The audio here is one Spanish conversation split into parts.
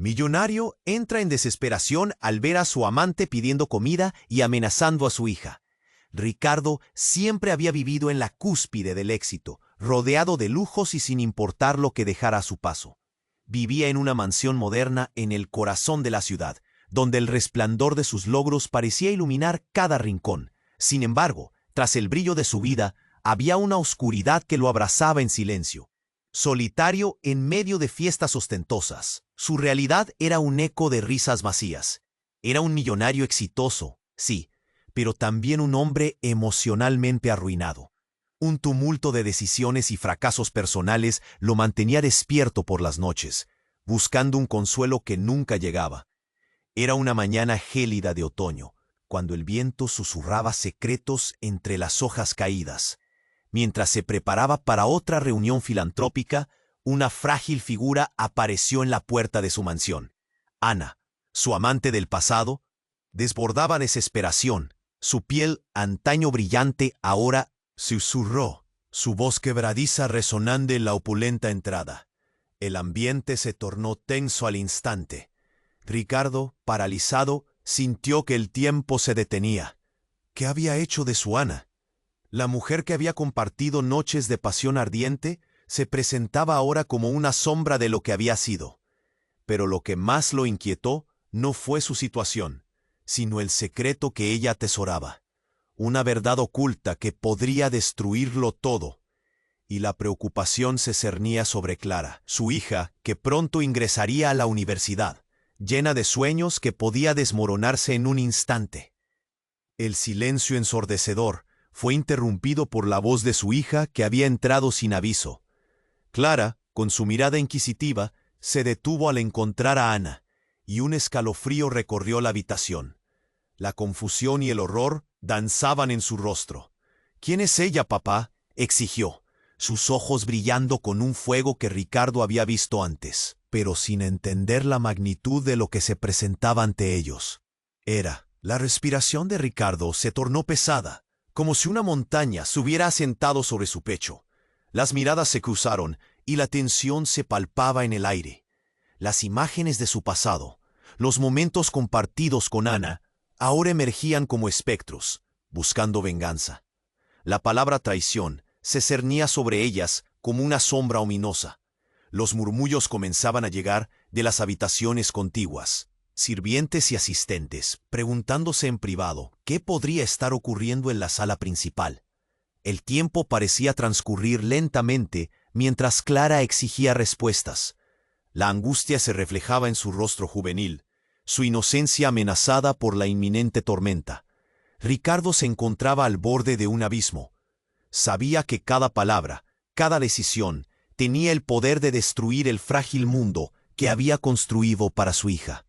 Millonario entra en desesperación al ver a su amante pidiendo comida y amenazando a su hija. Ricardo siempre había vivido en la cúspide del éxito, rodeado de lujos y sin importar lo que dejara a su paso. Vivía en una mansión moderna en el corazón de la ciudad, donde el resplandor de sus logros parecía iluminar cada rincón. Sin embargo, tras el brillo de su vida, había una oscuridad que lo abrazaba en silencio. Solitario en medio de fiestas ostentosas, su realidad era un eco de risas vacías. Era un millonario exitoso, sí, pero también un hombre emocionalmente arruinado. Un tumulto de decisiones y fracasos personales lo mantenía despierto por las noches, buscando un consuelo que nunca llegaba. Era una mañana gélida de otoño, cuando el viento susurraba secretos entre las hojas caídas. Mientras se preparaba para otra reunión filantrópica, una frágil figura apareció en la puerta de su mansión. Ana, su amante del pasado, desbordaba desesperación. Su piel, antaño brillante, ahora susurró, su voz quebradiza resonando en la opulenta entrada. El ambiente se tornó tenso al instante. Ricardo, paralizado, sintió que el tiempo se detenía. ¿Qué había hecho de su Ana? La mujer que había compartido noches de pasión ardiente se presentaba ahora como una sombra de lo que había sido. Pero lo que más lo inquietó no fue su situación, sino el secreto que ella atesoraba. Una verdad oculta que podría destruirlo todo. Y la preocupación se cernía sobre Clara, su hija, que pronto ingresaría a la universidad, llena de sueños que podía desmoronarse en un instante. El silencio ensordecedor fue interrumpido por la voz de su hija que había entrado sin aviso. Clara, con su mirada inquisitiva, se detuvo al encontrar a Ana, y un escalofrío recorrió la habitación. La confusión y el horror danzaban en su rostro. «¿Quién es ella, papá?», exigió, sus ojos brillando con un fuego que Ricardo había visto antes, pero sin entender la magnitud de lo que se presentaba ante ellos. La respiración de Ricardo se tornó pesada, como si una montaña se hubiera asentado sobre su pecho. Las miradas se cruzaron y la tensión se palpaba en el aire. Las imágenes de su pasado, los momentos compartidos con Ana, ahora emergían como espectros, buscando venganza. La palabra traición se cernía sobre ellas como una sombra ominosa. Los murmullos comenzaban a llegar de las habitaciones contiguas. Sirvientes y asistentes, preguntándose en privado qué podría estar ocurriendo en la sala principal. El tiempo parecía transcurrir lentamente mientras Clara exigía respuestas. La angustia se reflejaba en su rostro juvenil, su inocencia amenazada por la inminente tormenta. Ricardo se encontraba al borde de un abismo. Sabía que cada palabra, cada decisión, tenía el poder de destruir el frágil mundo que había construido para su hija.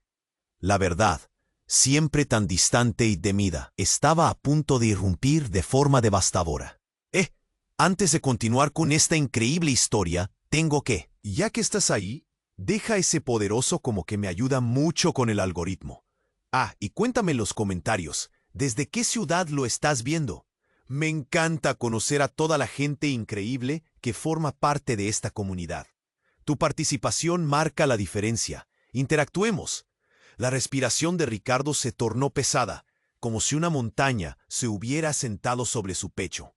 La verdad, siempre tan distante y temida, estaba a punto de irrumpir de forma devastadora. Antes de continuar con esta increíble historia, tengo que, ya que estás ahí, deja ese poderoso como que me ayuda mucho con el algoritmo. Y cuéntame en los comentarios, ¿desde qué ciudad lo estás viendo? Me encanta conocer a toda la gente increíble que forma parte de esta comunidad. Tu participación marca la diferencia. Interactuemos. La respiración de Ricardo se tornó pesada, como si una montaña se hubiera sentado sobre su pecho.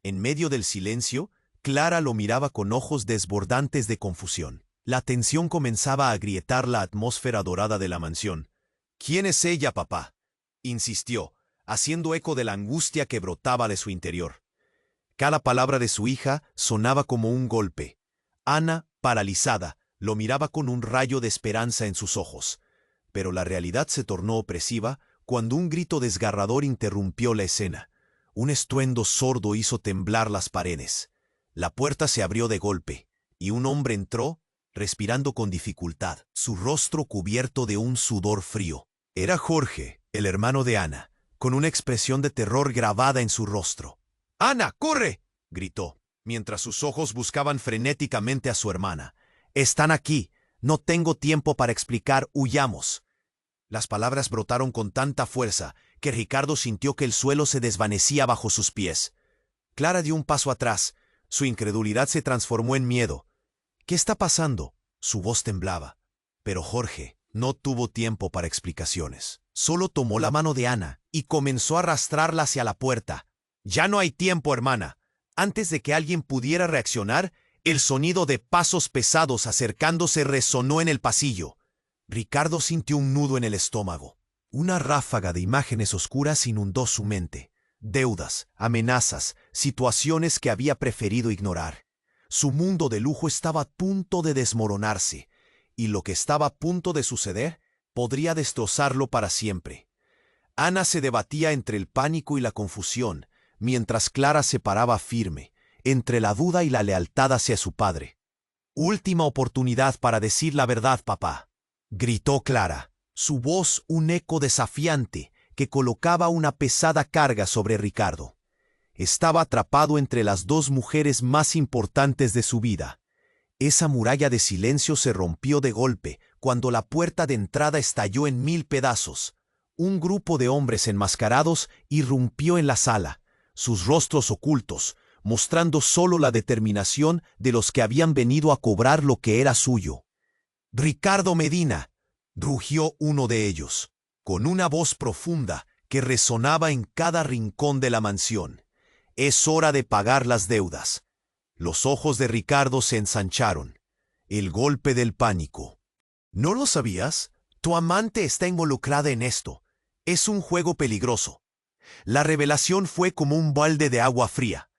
En medio del silencio, Clara lo miraba con ojos desbordantes de confusión. La tensión comenzaba a agrietar la atmósfera dorada de la mansión. «¿Quién es ella, papá?», insistió, haciendo eco de la angustia que brotaba de su interior. Cada palabra de su hija sonaba como un golpe. Ana, paralizada, lo miraba con un rayo de esperanza en sus ojos. Pero la realidad se tornó opresiva cuando un grito desgarrador interrumpió la escena. Un estruendo sordo hizo temblar las paredes. La puerta se abrió de golpe, y un hombre entró, respirando con dificultad, su rostro cubierto de un sudor frío. Era Jorge, el hermano de Ana, con una expresión de terror grabada en su rostro. «¡Ana, corre!», gritó, mientras sus ojos buscaban frenéticamente a su hermana. «Están aquí. No tengo tiempo para explicar. Huyamos». Las palabras brotaron con tanta fuerza que Ricardo sintió que el suelo se desvanecía bajo sus pies. Clara dio un paso atrás. Su incredulidad se transformó en miedo. «¿Qué está pasando?», su voz temblaba. Pero Jorge, No tuvo tiempo para explicaciones. Solo tomó la mano de Ana y comenzó a arrastrarla hacia la puerta. «Ya no hay tiempo, hermana». Antes de que alguien pudiera reaccionar, el sonido de pasos pesados acercándose resonó en el pasillo. Ricardo sintió un nudo en el estómago. Una ráfaga de imágenes oscuras inundó su mente. Deudas, amenazas, situaciones que había preferido ignorar. Su mundo de lujo estaba a punto de desmoronarse, y lo que estaba a punto de suceder podría destrozarlo para siempre. Ana se debatía entre el pánico y la confusión, mientras Clara se paraba firme, entre la duda y la lealtad hacia su padre. «Última oportunidad para decir la verdad, papá», gritó Clara, su voz un eco desafiante que colocaba una pesada carga sobre Ricardo. Estaba atrapado entre las dos mujeres más importantes de su vida. Esa muralla de silencio se rompió de golpe cuando la puerta de entrada estalló en 1000 pedazos. Un grupo de hombres enmascarados irrumpió en la sala, sus rostros ocultos, mostrando solo la determinación de los que habían venido a cobrar lo que era suyo. «Ricardo Medina», rugió uno de ellos, con una voz profunda que resonaba en cada rincón de la mansión. «Es hora de pagar las deudas». Los ojos de Ricardo se ensancharon. El golpe del pánico. «¿No lo sabías? Tu amante está involucrada en esto. Es un juego peligroso». La revelación fue como un balde de agua fría.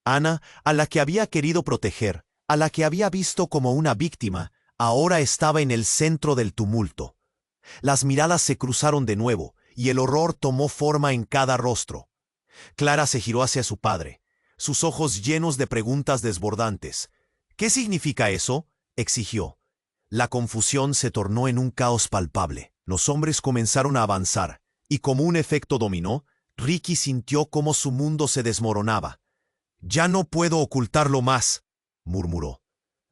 Ana, a la que había querido proteger, a la que había visto como una víctima, ahora estaba en el centro del tumulto. Las miradas se cruzaron de nuevo, y el horror tomó forma en cada rostro. Clara se giró hacia su padre, sus ojos llenos de preguntas desbordantes. «¿Qué significa eso?», exigió. La confusión se tornó en un caos palpable. Los hombres comenzaron a avanzar, y como un efecto dominó, Ricky sintió cómo su mundo se desmoronaba. «Ya no puedo ocultarlo más», murmuró.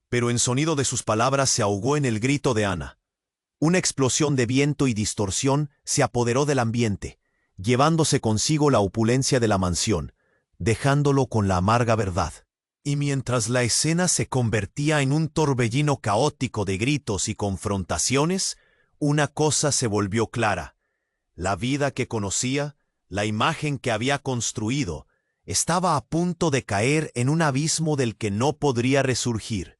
Pero el sonido de sus palabras se ahogó en el grito de Ana. Una explosión de viento y distorsión se apoderó del ambiente, llevándose consigo la opulencia de la mansión, dejándolo con la amarga verdad. Y mientras la escena se convertía en un torbellino caótico de gritos y confrontaciones, una cosa se volvió clara. La vida que conocía, la imagen que había construido, estaba a punto de caer en un abismo del que no podría resurgir.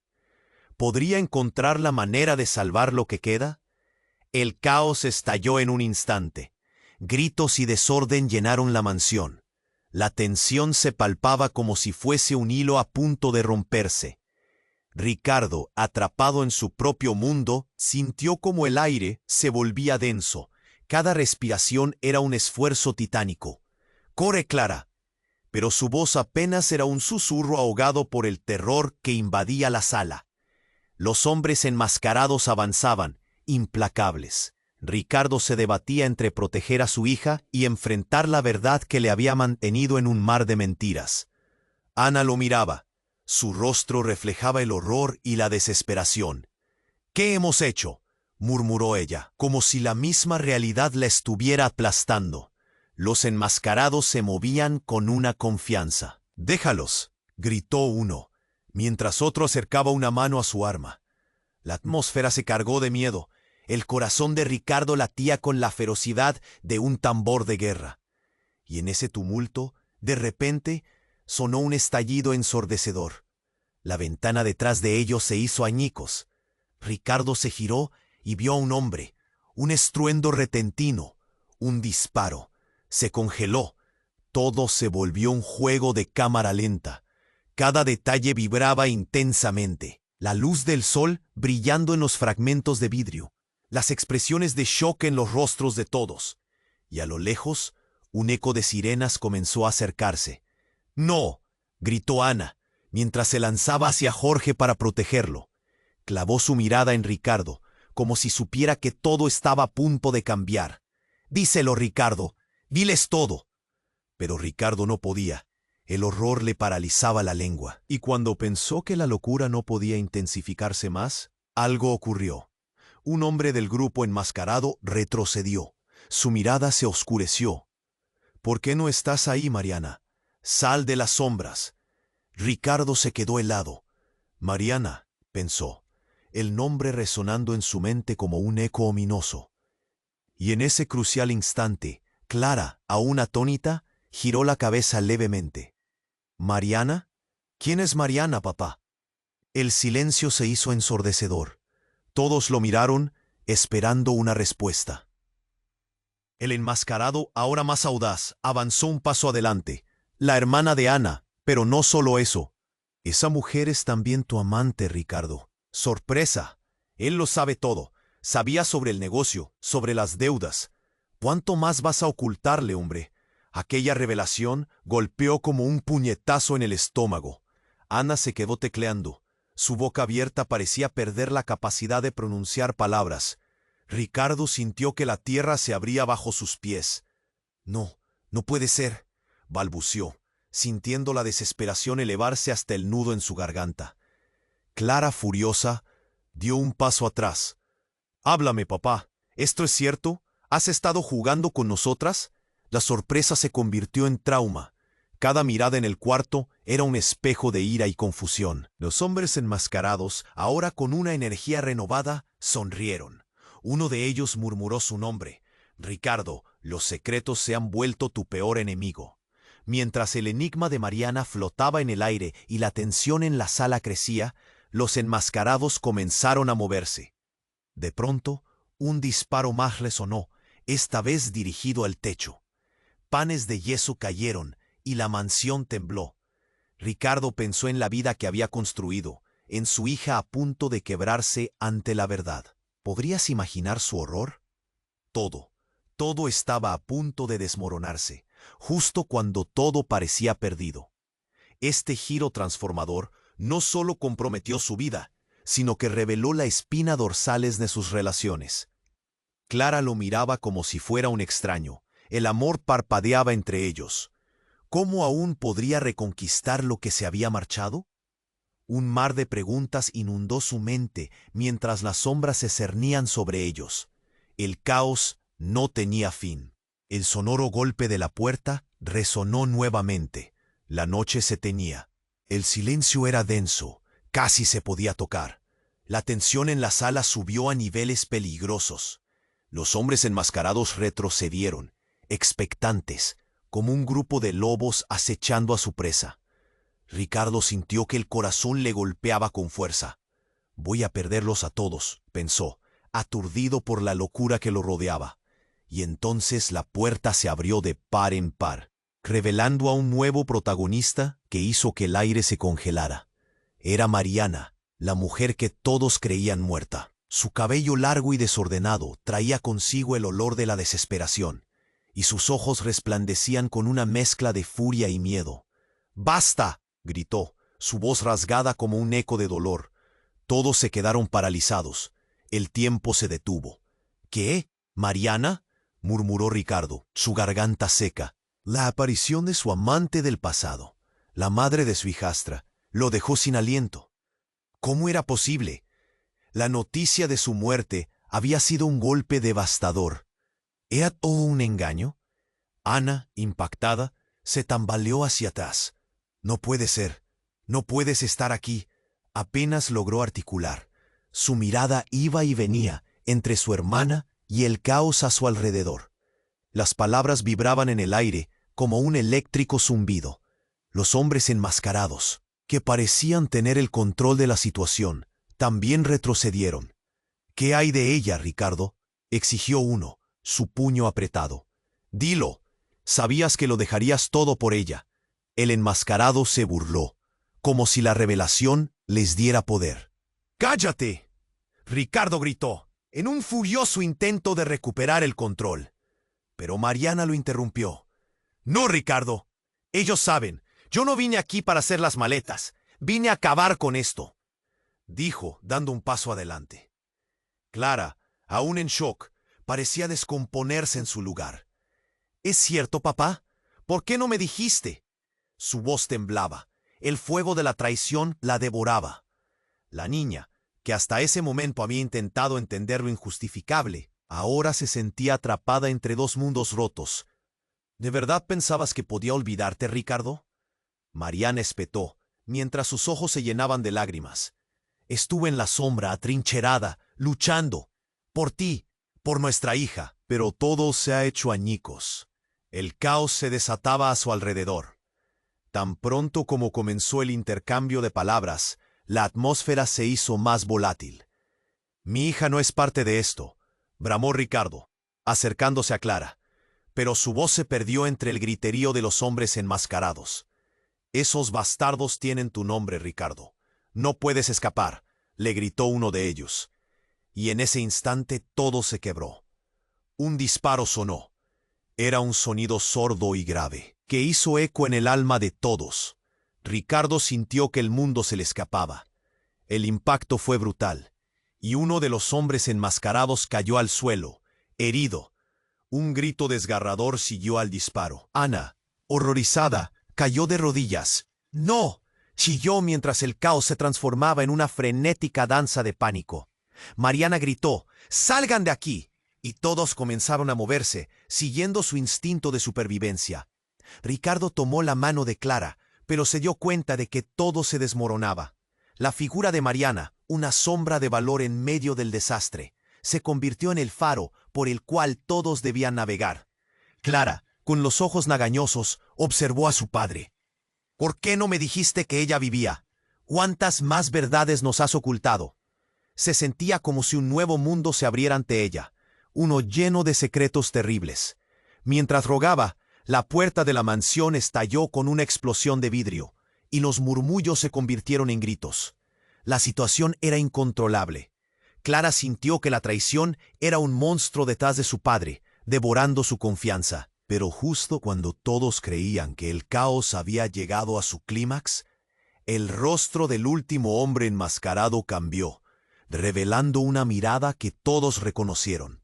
¿Podría encontrar la manera de salvar lo que queda? El caos estalló en un instante. Gritos y desorden llenaron la mansión. La tensión se palpaba como si fuese un hilo a punto de romperse. Ricardo, atrapado en su propio mundo, sintió como el aire se volvía denso. Cada respiración era un esfuerzo titánico. «Corre, Clara». Pero su voz apenas era un susurro ahogado por el terror que invadía la sala. Los hombres enmascarados avanzaban, implacables. Ricardo se debatía entre proteger a su hija y enfrentar la verdad que le había mantenido en un mar de mentiras. Ana lo miraba. Su rostro reflejaba el horror y la desesperación. «¿Qué hemos hecho?», murmuró ella, como si la misma realidad la estuviera aplastando. Los enmascarados se movían con una confianza. «Déjalos», gritó uno, mientras otro acercaba una mano a su arma. La atmósfera se cargó de miedo. El corazón de Ricardo latía con la ferocidad de un tambor de guerra. Y en ese tumulto, de repente, sonó un estallido ensordecedor. La ventana detrás de ellos se hizo añicos. Ricardo se giró y vio a un hombre, un estruendo repentino, un disparo. Se congeló. Todo se volvió un juego de cámara lenta. Cada detalle vibraba intensamente. La luz del sol brillando en los fragmentos de vidrio. Las expresiones de shock en los rostros de todos. Y a lo lejos, un eco de sirenas comenzó a acercarse. «¡No!», gritó Ana, mientras se lanzaba hacia Jorge para protegerlo. Clavó su mirada en Ricardo, como si supiera que todo estaba a punto de cambiar. «Díselo, Ricardo, diles todo». Pero Ricardo no podía. El horror le paralizaba la lengua. Y cuando pensó que la locura no podía intensificarse más, algo ocurrió. Un hombre del grupo enmascarado retrocedió. Su mirada se oscureció. «¿Por qué no estás ahí, Mariana? Sal de las sombras». Ricardo se quedó helado. «Mariana», pensó, el nombre resonando en su mente como un eco ominoso. Y en ese crucial instante, Clara, aún atónita, giró la cabeza levemente. ¿Mariana? ¿Quién es Mariana, papá? El silencio se hizo ensordecedor. Todos lo miraron, esperando una respuesta. El enmascarado, ahora más audaz, avanzó un paso adelante. La hermana de Ana, pero no solo eso. Esa mujer es también tu amante, Ricardo. Sorpresa. Él lo sabe todo. Sabía sobre el negocio, sobre las deudas. ¿Cuánto más vas a ocultarle, hombre? Aquella revelación golpeó como un puñetazo en el estómago. Ana se quedó tecleando. Su boca abierta parecía perder la capacidad de pronunciar palabras. Ricardo sintió que la tierra se abría bajo sus pies. No, no puede ser, balbuceó, sintiendo la desesperación elevarse hasta el nudo en su garganta. Clara, furiosa, dio un paso atrás. Háblame, papá. ¿Esto es cierto? ¿Has estado jugando con nosotras? La sorpresa se convirtió en trauma. Cada mirada en el cuarto era un espejo de ira y confusión. Los hombres enmascarados, ahora con una energía renovada, sonrieron. Uno de ellos murmuró su nombre. Ricardo, los secretos se han vuelto tu peor enemigo. Mientras el enigma de Mariana flotaba en el aire y la tensión en la sala crecía, los enmascarados comenzaron a moverse. De pronto, un disparo más resonó, esta vez dirigido al techo. Panes de yeso cayeron y la mansión tembló. Ricardo pensó en la vida que había construido, en su hija a punto de quebrarse ante la verdad. ¿Podrías imaginar su horror? Todo estaba a punto de desmoronarse, justo cuando todo parecía perdido. Este giro transformador no solo comprometió su vida, sino que reveló la espina dorsal de sus relaciones. Clara lo miraba como si fuera un extraño. El amor parpadeaba entre ellos. ¿Cómo aún podría reconquistar lo que se había marchado? Un mar de preguntas inundó su mente mientras las sombras se cernían sobre ellos. El caos no tenía fin. El sonoro golpe de la puerta resonó nuevamente. La noche se teñía. El silencio era denso, casi se podía tocar. La tensión en la sala subió a niveles peligrosos. Los hombres enmascarados retrocedieron, expectantes, como un grupo de lobos acechando a su presa. Ricardo sintió que el corazón le golpeaba con fuerza. Voy a perderlos a todos, pensó, aturdido por la locura que lo rodeaba. Y entonces la puerta se abrió de par en par, revelando a un nuevo protagonista que hizo que el aire se congelara. Era Mariana, la mujer que todos creían muerta. Su cabello largo y desordenado traía consigo el olor de la desesperación, y sus ojos resplandecían con una mezcla de furia y miedo. ¡Basta!, gritó, su voz rasgada como un eco de dolor. Todos se quedaron paralizados. El tiempo se detuvo. ¿Qué? ¿Mariana?, murmuró Ricardo, su garganta seca. La aparición de su amante del pasado, la madre de su hijastra, lo dejó sin aliento. ¿Cómo era posible? La noticia de su muerte había sido un golpe devastador. ¿Era todo un engaño? Ana, impactada, se tambaleó hacia atrás. No puede ser. No puedes estar aquí. Apenas logró articular. Su mirada iba y venía entre su hermana y el caos a su alrededor. Las palabras vibraban en el aire como un eléctrico zumbido. Los hombres enmascarados, que parecían tener el control de la situación, también retrocedieron. ¿Qué hay de ella, Ricardo?, exigió uno, su puño apretado. Dilo. Sabías que lo dejarías todo por ella. El enmascarado se burló, como si la revelación les diera poder. ¡Cállate!, Ricardo gritó, en un furioso intento de recuperar el control. Pero Mariana lo interrumpió. No, Ricardo. Ellos saben. Yo no vine aquí para hacer las maletas. Vine a acabar con esto, dijo, dando un paso adelante. Clara, aún en shock, parecía descomponerse en su lugar. ¿Es cierto, papá? ¿Por qué no me dijiste? Su voz temblaba. El fuego de la traición la devoraba. La niña, que hasta ese momento había intentado entender lo injustificable, ahora se sentía atrapada entre dos mundos rotos. ¿De verdad pensabas que podía olvidarte, Ricardo? Mariana espetó, mientras sus ojos se llenaban de lágrimas. Estuve en la sombra, atrincherada, luchando. Por ti, por nuestra hija. Pero todo se ha hecho añicos. El caos se desataba a su alrededor. Tan pronto como comenzó el intercambio de palabras, la atmósfera se hizo más volátil. Mi hija no es parte de esto, bramó Ricardo, acercándose a Clara. Pero su voz se perdió entre el griterío de los hombres enmascarados. Esos bastardos tienen tu nombre, Ricardo. No puedes escapar, le gritó uno de ellos. Y en ese instante todo se quebró. Un disparo sonó. Era un sonido sordo y grave, que hizo eco en el alma de todos. Ricardo sintió que el mundo se le escapaba. El impacto fue brutal, y uno de los hombres enmascarados cayó al suelo, herido. Un grito desgarrador siguió al disparo. Ana, horrorizada, cayó de rodillas. ¡No!, chilló mientras el caos se transformaba en una frenética danza de pánico. Mariana gritó, ¡salgan de aquí! Y todos comenzaron a moverse, siguiendo su instinto de supervivencia. Ricardo tomó la mano de Clara, pero se dio cuenta de que todo se desmoronaba. La figura de Mariana, una sombra de valor en medio del desastre, se convirtió en el faro por el cual todos debían navegar. Clara, con los ojos lagañosos, observó a su padre. ¿Por qué no me dijiste que ella vivía? ¿Cuántas más verdades nos has ocultado? Se sentía como si un nuevo mundo se abriera ante ella, uno lleno de secretos terribles. Mientras rogaba, la puerta de la mansión estalló con una explosión de vidrio, y los murmullos se convirtieron en gritos. La situación era incontrolable. Clara sintió que la traición era un monstruo detrás de su padre, devorando su confianza. Pero justo cuando todos creían que el caos había llegado a su clímax, el rostro del último hombre enmascarado cambió, revelando una mirada que todos reconocieron.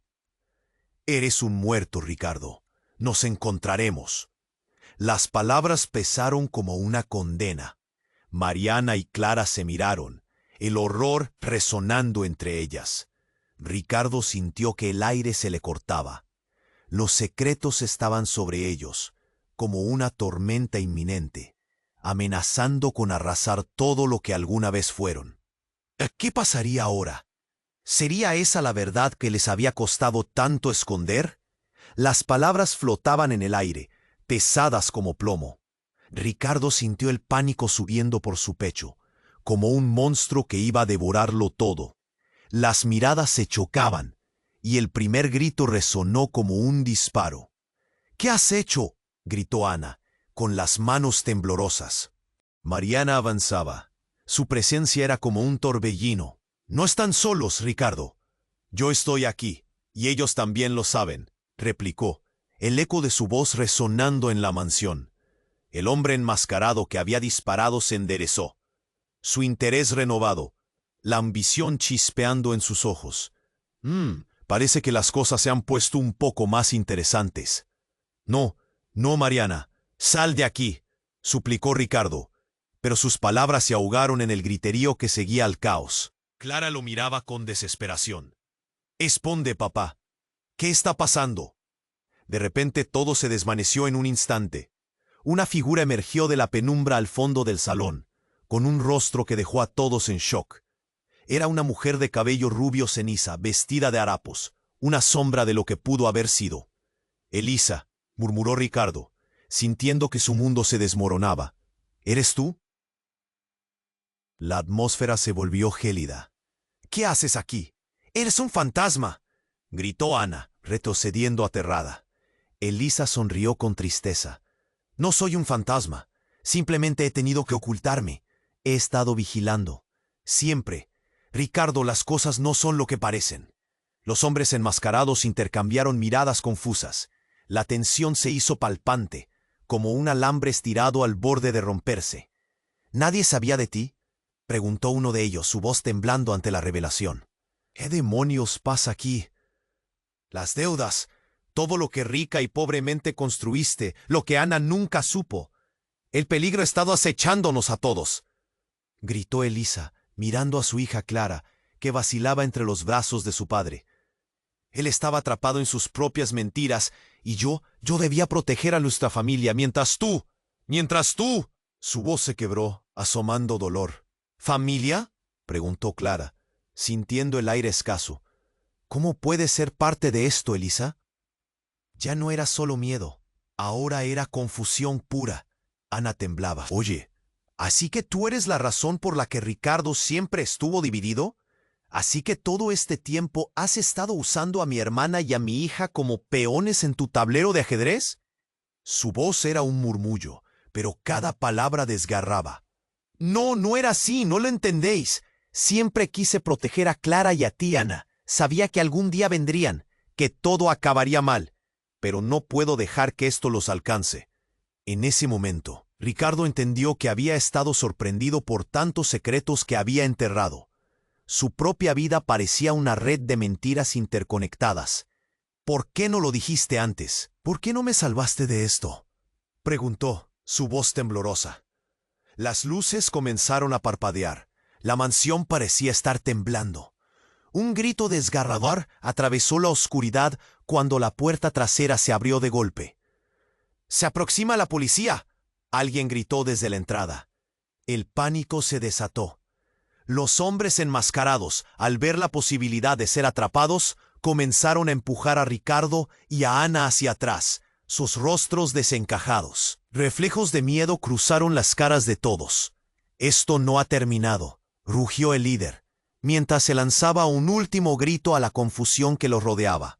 Eres un muerto, Ricardo. Nos encontraremos. Las palabras pesaron como una condena. Mariana y Clara se miraron, el horror resonando entre ellas. Ricardo sintió que el aire se le cortaba. Los secretos estaban sobre ellos, como una tormenta inminente, amenazando con arrasar todo lo que alguna vez fueron. ¿Qué pasaría ahora? ¿Sería esa la verdad que les había costado tanto esconder? Las palabras flotaban en el aire, pesadas como plomo. Ricardo sintió el pánico subiendo por su pecho, como un monstruo que iba a devorarlo todo. Las miradas se chocaban, y el primer grito resonó como un disparo. ¿Qué has hecho?, gritó Ana, con las manos temblorosas. Mariana avanzaba. Su presencia era como un torbellino. No están solos, Ricardo. Yo estoy aquí, y ellos también lo saben, replicó, el eco de su voz resonando en la mansión. El hombre enmascarado que había disparado se enderezó. Su interés renovado, la ambición chispeando en sus ojos. Parece que las cosas se han puesto un poco más interesantes. No, no, Mariana, sal de aquí, suplicó Ricardo, pero sus palabras se ahogaron en el griterío que seguía al caos. Clara lo miraba con desesperación. Responde, papá. ¿Qué está pasando? De repente todo se desvaneció en un instante. Una figura emergió de la penumbra al fondo del salón, con un rostro que dejó a todos en shock. Era una mujer de cabello rubio ceniza, vestida de harapos, una sombra de lo que pudo haber sido. Elisa, murmuró Ricardo, sintiendo que su mundo se desmoronaba. ¿Eres tú? La atmósfera se volvió gélida. ¿Qué haces aquí? ¡Eres un fantasma!, gritó Ana, retrocediendo aterrada. Elisa sonrió con tristeza. No soy un fantasma. Simplemente he tenido que ocultarme. He estado vigilando. Siempre. Ricardo, las cosas no son lo que parecen. Los hombres enmascarados intercambiaron miradas confusas. La tensión se hizo palpante, como un alambre estirado al borde de romperse. ¿Nadie sabía de ti?, preguntó uno de ellos, su voz temblando ante la revelación. ¿Qué demonios pasa aquí? Las deudas, todo lo que rica y pobremente construiste, lo que Ana nunca supo. El peligro ha estado acechándonos a todos, gritó Elisa, mirando a su hija Clara, que vacilaba entre los brazos de su padre. Él estaba atrapado en sus propias mentiras, y yo debía proteger a nuestra familia, mientras tú... Su voz se quebró, asomando dolor. ¿Familia? preguntó Clara, sintiendo el aire escaso. ¿Cómo puedes ser parte de esto, Elisa? Ya no era solo miedo, ahora era confusión pura. Ana temblaba. Oye, ¿así que tú eres la razón por la que Ricardo siempre estuvo dividido? ¿Así que todo este tiempo has estado usando a mi hermana y a mi hija como peones en tu tablero de ajedrez? Su voz era un murmullo, pero cada palabra desgarraba. No, no era así, no lo entendéis. Siempre quise proteger a Clara y a ti, Ana. Sabía que algún día vendrían, que todo acabaría mal, pero no puedo dejar que esto los alcance. En ese momento, Ricardo entendió que había estado sorprendido por tantos secretos que había enterrado. Su propia vida parecía una red de mentiras interconectadas. ¿Por qué no lo dijiste antes? ¿Por qué no me salvaste de esto?, preguntó, su voz temblorosa. Las luces comenzaron a parpadear. La mansión parecía estar temblando. Un grito desgarrador atravesó la oscuridad cuando la puerta trasera se abrió de golpe. ¡Se aproxima la policía!, alguien gritó desde la entrada. El pánico se desató. Los hombres enmascarados, al ver la posibilidad de ser atrapados, comenzaron a empujar a Ricardo y a Ana hacia atrás, sus rostros desencajados. Reflejos de miedo cruzaron las caras de todos. Esto no ha terminado, rugió el líder, mientras se lanzaba un último grito a la confusión que los rodeaba.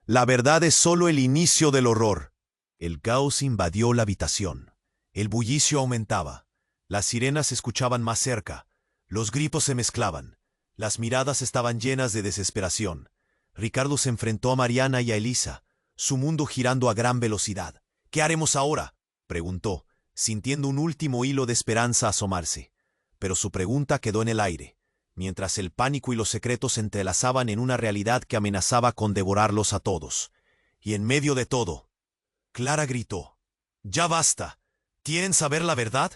La verdad es solo el inicio del horror. El caos invadió la habitación. El bullicio aumentaba. Las sirenas se escuchaban más cerca. Los gritos se mezclaban. Las miradas estaban llenas de desesperación. Ricardo se enfrentó a Mariana y a Elisa, su mundo girando a gran velocidad. ¿Qué haremos ahora?, preguntó, sintiendo un último hilo de esperanza asomarse. Pero su pregunta quedó en el aire, mientras el pánico y los secretos se entrelazaban en una realidad que amenazaba con devorarlos a todos. Y en medio de todo, Clara gritó: «¡Ya basta! ¿Quieren saber la verdad?».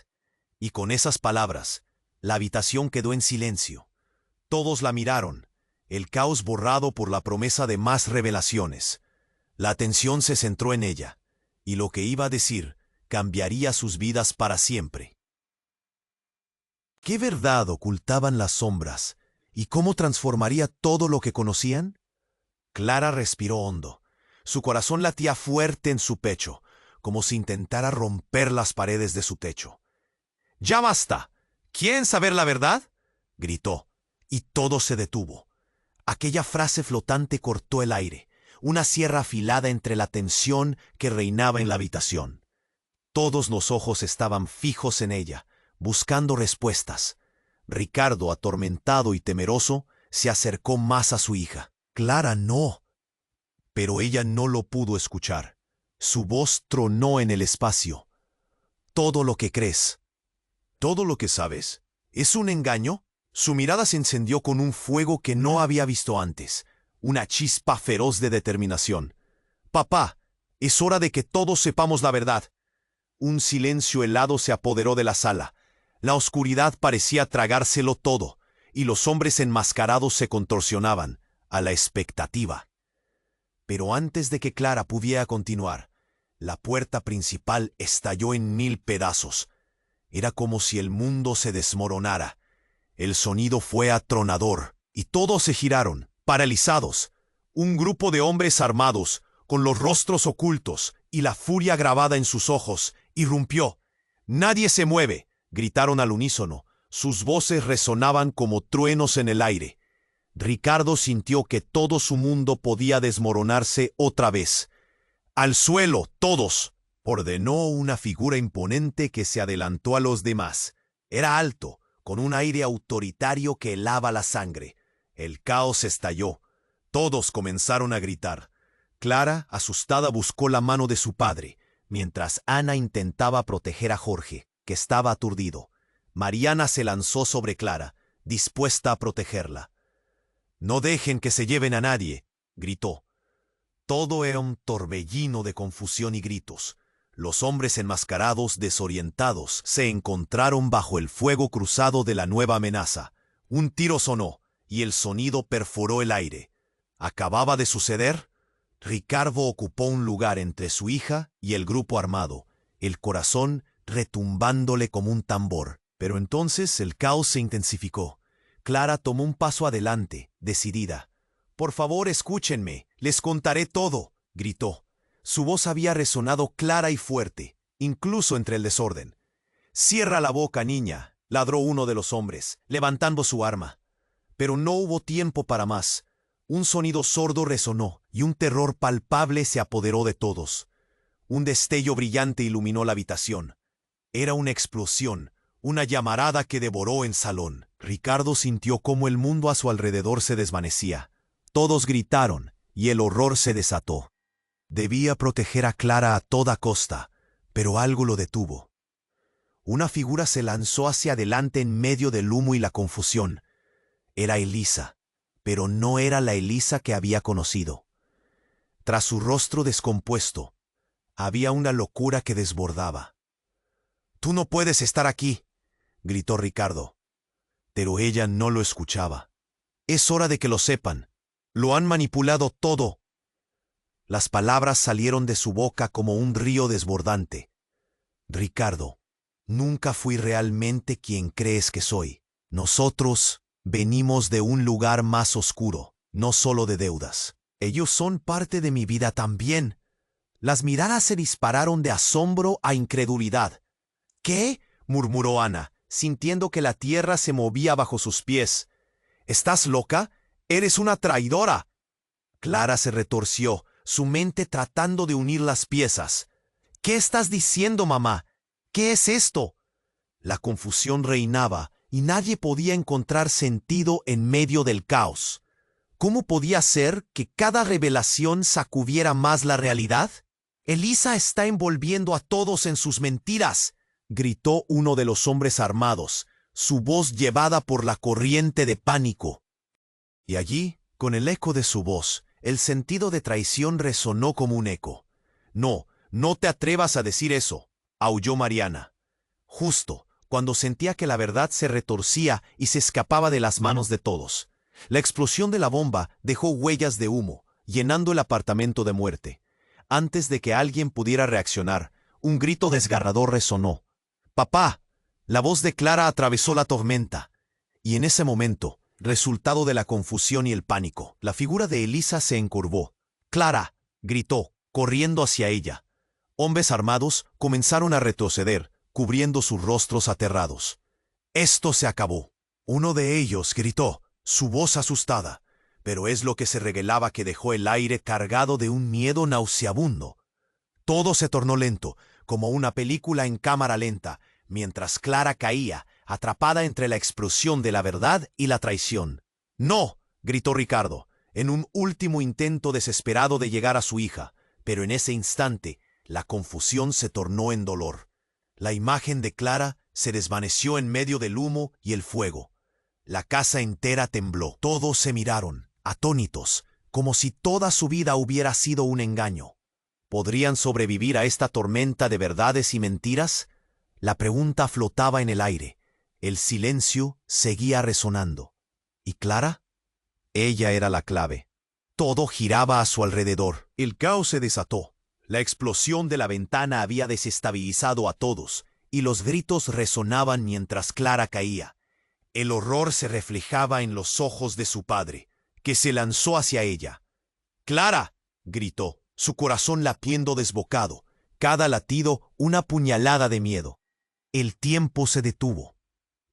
Y con esas palabras, la habitación quedó en silencio. Todos la miraron, el caos borrado por la promesa de más revelaciones. La atención se centró en ella, y lo que iba a decir cambiaría sus vidas para siempre. ¿Qué verdad ocultaban las sombras? ¿Y cómo transformaría todo lo que conocían? Clara respiró hondo. Su corazón latía fuerte en su pecho, como si intentara romper las paredes de su techo. «¡Ya basta! ¿Quieren saber la verdad?», gritó, y todo se detuvo. Aquella frase flotante cortó el aire, una sierra afilada entre la tensión que reinaba en la habitación. Todos los ojos estaban fijos en ella, buscando respuestas. Ricardo, atormentado y temeroso, se acercó más a su hija. «Clara, no». Pero ella no lo pudo escuchar. Su voz tronó en el espacio. «Todo lo que crees, todo lo que sabes, ¿es un engaño?». Su mirada se encendió con un fuego que no había visto antes, una chispa feroz de determinación. «Papá, es hora de que todos sepamos la verdad». Un silencio helado se apoderó de la sala. La oscuridad parecía tragárselo todo, y los hombres enmascarados se contorsionaban, a la expectativa. Pero antes de que Clara pudiera continuar, la puerta principal estalló en 1000 pedazos. Era como si el mundo se desmoronara. El sonido fue atronador, y todos se giraron, paralizados. Un grupo de hombres armados, con los rostros ocultos y la furia grabada en sus ojos, irrumpió. «¡Nadie se mueve!», gritaron al unísono. Sus voces resonaban como truenos en el aire. Ricardo sintió que todo su mundo podía desmoronarse otra vez. «¡Al suelo, todos!», ordenó una figura imponente que se adelantó a los demás. Era alto, con un aire autoritario que helaba la sangre. El caos estalló. Todos comenzaron a gritar. Clara, asustada, buscó la mano de su padre, mientras Ana intentaba proteger a Jorge, que estaba aturdido. Mariana se lanzó sobre Clara, dispuesta a protegerla. «No dejen que se lleven a nadie», gritó. Todo era un torbellino de confusión y gritos. Los hombres enmascarados, desorientados, se encontraron bajo el fuego cruzado de la nueva amenaza. Un tiro sonó, y el sonido perforó el aire. ¿Acababa de suceder? Ricardo ocupó un lugar entre su hija y el grupo armado, el corazón retumbándole como un tambor. Pero entonces el caos se intensificó. Clara tomó un paso adelante, decidida. «Por favor, escúchenme, les contaré todo», gritó. Su voz había resonado clara y fuerte, incluso entre el desorden. «Cierra la boca, niña», ladró uno de los hombres, levantando su arma. Pero no hubo tiempo para más. Un sonido sordo resonó y un terror palpable se apoderó de todos. Un destello brillante iluminó la habitación. Era una explosión, una llamarada que devoró el salón. Ricardo sintió cómo el mundo a su alrededor se desvanecía. Todos gritaron y el horror se desató. Debía proteger a Clara a toda costa, pero algo lo detuvo. Una figura se lanzó hacia adelante en medio del humo y la confusión. Era Elisa, pero no era la Elisa que había conocido. Tras su rostro descompuesto, había una locura que desbordaba. «Tú no puedes estar aquí», gritó Ricardo. Pero ella no lo escuchaba. «Es hora de que lo sepan. Lo han manipulado todo». Las palabras salieron de su boca como un río desbordante. «Ricardo, nunca fui realmente quien crees que soy. Nosotros venimos de un lugar más oscuro, no solo de deudas. Ellos son parte de mi vida también». Las miradas se dispararon de asombro a incredulidad. «¿Qué?», murmuró Ana, sintiendo que la tierra se movía bajo sus pies. «¿Estás loca? ¡Eres una traidora!». Clara se retorció, su mente tratando de unir las piezas. «¿Qué estás diciendo, mamá? ¿Qué es esto?». La confusión reinaba y nadie podía encontrar sentido en medio del caos. ¿Cómo podía ser que cada revelación sacudiera más la realidad? «Elisa está envolviendo a todos en sus mentiras», gritó uno de los hombres armados, su voz llevada por la corriente de pánico. Y allí, con el eco de su voz, el sentido de traición resonó como un eco. «No, no te atrevas a decir eso», aulló Mariana. Justo cuando sentía que la verdad se retorcía y se escapaba de las manos de todos. La explosión de la bomba dejó huellas de humo, llenando el apartamento de muerte. Antes de que alguien pudiera reaccionar, un grito desgarrador resonó. «¡Papá!». La voz de Clara atravesó la tormenta. Y en ese momento, resultado de la confusión y el pánico, la figura de Elisa se encorvó. «¡Clara!», gritó, corriendo hacia ella. Hombres armados comenzaron a retroceder, cubriendo sus rostros aterrados. «Esto se acabó». Uno de ellos gritó, su voz asustada, pero es lo que se revelaba que dejó el aire cargado de un miedo nauseabundo. Todo se tornó lento, como una película en cámara lenta, mientras Clara caía, atrapada entre la explosión de la verdad y la traición. «¡No!», gritó Ricardo, en un último intento desesperado de llegar a su hija, pero en ese instante la confusión se tornó en dolor. La imagen de Clara se desvaneció en medio del humo y el fuego. La casa entera tembló. Todos se miraron, atónitos, como si toda su vida hubiera sido un engaño. ¿Podrían sobrevivir a esta tormenta de verdades y mentiras? La pregunta flotaba en el aire. El silencio seguía resonando. ¿Y Clara? Ella era la clave. Todo giraba a su alrededor. El caos se desató. La explosión de la ventana había desestabilizado a todos, y los gritos resonaban mientras Clara caía. El horror se reflejaba en los ojos de su padre, que se lanzó hacia ella. «¡Clara!», gritó, su corazón latiendo desbocado, cada latido una puñalada de miedo. El tiempo se detuvo.